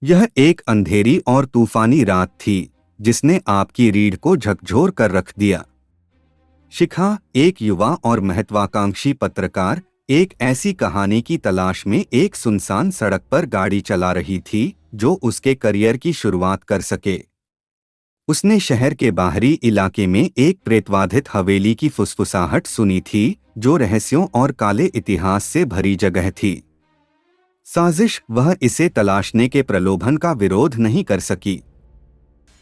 यह एक अंधेरी और तूफानी रात थी जिसने आपकी रीढ़ को झकझोर कर रख दिया। शिखा, एक युवा और महत्वाकांक्षी पत्रकार, एक ऐसी कहानी की तलाश में एक सुनसान सड़क पर गाड़ी चला रही थी जो उसके करियर की शुरुआत कर सके। उसने शहर के बाहरी इलाके में एक प्रेतवाधित हवेली की फुसफुसाहट सुनी थी जो रहस्यों और काले इतिहास से भरी जगह थी। साजिश, वह इसे तलाशने के प्रलोभन का विरोध नहीं कर सकी।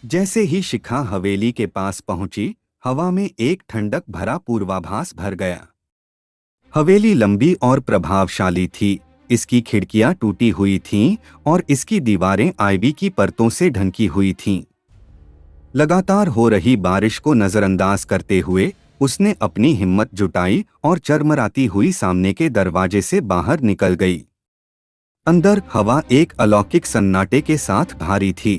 जैसे ही शिखा हवेली के पास पहुंची, हवा में एक ठंडक भरा पूर्वाभास भर गया। हवेली लंबी और प्रभावशाली थी, इसकी खिड़कियां टूटी हुई थीं और इसकी दीवारें आइवी की परतों से ढंकी हुई थीं। लगातार हो रही बारिश को नजरअंदाज करते हुए उसने अपनी हिम्मत जुटाई और चरमराती हुई सामने के दरवाजे से बाहर निकल गई। अंदर हवा एक अलौकिक सन्नाटे के साथ भारी थी।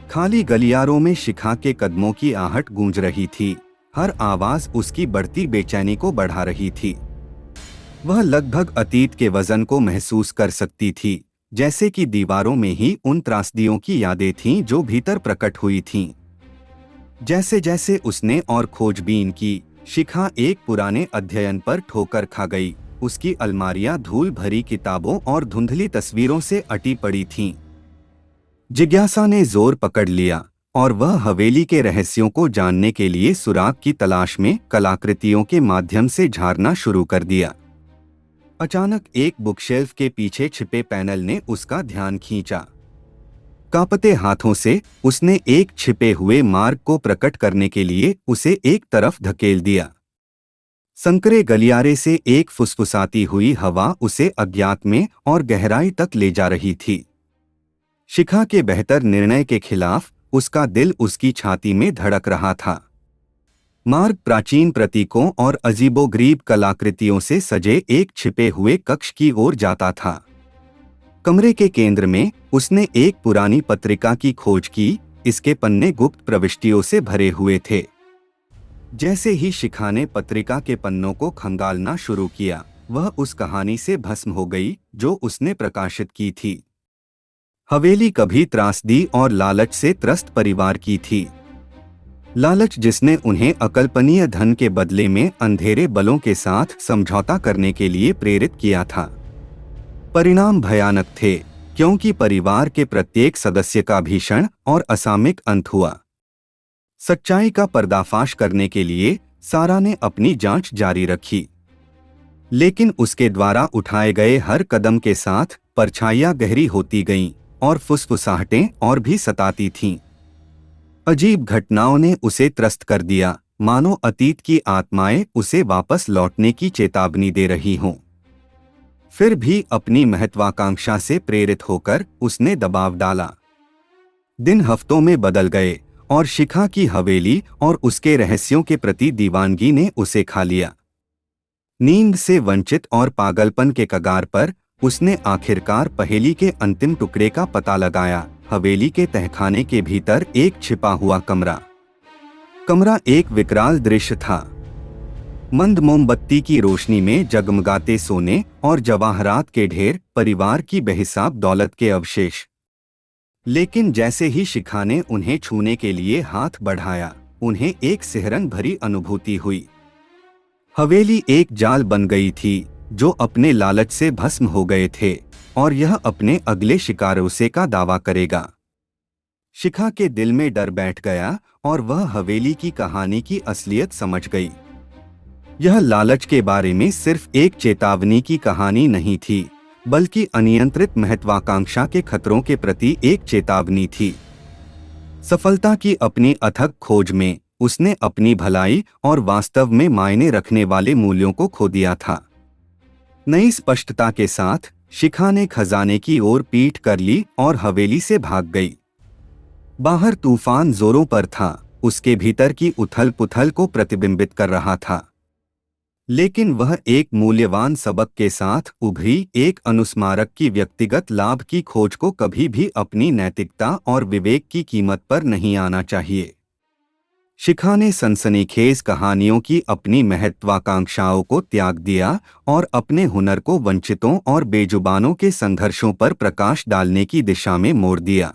खाली गलियारों में शिखा के कदमों की आहट गूंज रही थी, हर आवाज उसकी बढ़ती बेचैनी को बढ़ा रही थी। वह लगभग अतीत के वजन को महसूस कर सकती थी, जैसे कि दीवारों में ही उन त्रासदियों की यादें थीं जो भीतर प्रकट हुई थीं। जैसे जैसे उसने और खोजबीन की, शिखा एक पुराने अध्ययन पर ठोकर खा गई। उसकी अलमारियां धूल भरी किताबों और धुंधली तस्वीरों से अटी पड़ी थीं। जिज्ञासा ने जोर पकड़ लिया और वह हवेली के रहस्यों को जानने के लिए सुराग की तलाश में कलाकृतियों के माध्यम से झारना शुरू कर दिया। अचानक एक बुकशेल्फ के पीछे छिपे पैनल ने उसका ध्यान खींचा। कांपते हाथों से उसने एक छिपे हुए मार्ग को प्रकट करने के लिए उसे एक तरफ धकेल दिया। संकरे गलियारे से एक फुसफुसाती हुई हवा उसे अज्ञात में और गहराई तक ले जा रही थी। शिखा के बेहतर निर्णय के खिलाफ उसका दिल उसकी छाती में धड़क रहा था। मार्ग प्राचीन प्रतीकों और अजीबोगरीब कलाकृतियों से सजे एक छिपे हुए कक्ष की ओर जाता था। कमरे के केंद्र में उसने एक पुरानी पत्रिका की खोज की, इसके पन्ने गुप्त प्रविष्टियों से भरे हुए थे। जैसे ही शिखा ने पत्रिका के पन्नों को खंगालना शुरू किया, वह उस कहानी से भस्म हो गई जो उसने प्रकाशित की थी। हवेली कभी त्रासदी और लालच से त्रस्त परिवार की थी। लालच जिसने उन्हें अकल्पनीय धन के बदले में अंधेरे बलों के साथ समझौता करने के लिए प्रेरित किया था। परिणाम भयानक थे, क्योंकि परिवार के प्रत्येक सदस्य का भीषण और असामयिक अंत हुआ। सच्चाई का पर्दाफाश करने के लिए सारा ने अपनी जांच जारी रखी, लेकिन उसके द्वारा उठाए गए हर कदम के साथ परछाइयां गहरी होती गईं और फुसफुसाहटें और भी सताती थीं। अजीब घटनाओं ने उसे त्रस्त कर दिया, मानो अतीत की आत्माएं उसे वापस लौटने की चेतावनी दे रही हों। फिर भी अपनी महत्वाकांक्षा से प्रेरित होकर उसने दबाव डाला। दिन हफ्तों में बदल गए और शिखा की हवेली और उसके रहस्यों के प्रति दीवानगी ने उसे खा लिया। नींद से वंचित और पागलपन के कगार पर उसने आखिरकार पहेली के अंतिम टुकड़े का पता लगाया। हवेली के तहखाने के भीतर एक छिपा हुआ कमरा एक विकराल दृश्य था। मंद मोमबत्ती की रोशनी में जगमगाते सोने और जवाहरात के ढेर, परिवार की बेहिसाब दौलत के अवशेष। लेकिन जैसे ही शिखा ने उन्हें छूने के लिए हाथ बढ़ाया, उन्हें एक सिहरन भरी अनुभूति हुई। हवेली एक जाल बन गई थी जो अपने लालच से भस्म हो गए थे और यह अपने अगले शिकारों से का दावा करेगा। शिखा के दिल में डर बैठ गया और वह हवेली की कहानी की असलियत समझ गई। यह लालच के बारे में सिर्फ एक चेतावनी की कहानी नहीं थी, बल्कि अनियंत्रित महत्वाकांक्षा के खतरों के प्रति एक चेतावनी थी। सफलता की अपनी अथक खोज में उसने अपनी भलाई और वास्तव में मायने रखने वाले मूल्यों को खो दिया था। नई स्पष्टता के साथ शिखा ने खजाने की ओर पीठ कर ली और हवेली से भाग गई। बाहर तूफान जोरों पर था, उसके भीतर की उथल पुथल को प्रतिबिंबित कर रहा था। लेकिन वह एक मूल्यवान सबक के साथ उभरी, एक अनुस्मारक की व्यक्तिगत लाभ की खोज को कभी भी अपनी नैतिकता और विवेक की कीमत पर नहीं आना चाहिए। शिखा ने सनसनीखेज कहानियों की अपनी महत्वाकांक्षाओं को त्याग दिया और अपने हुनर को वंचितों और बेजुबानों के संघर्षों पर प्रकाश डालने की दिशा में मोड़ दिया।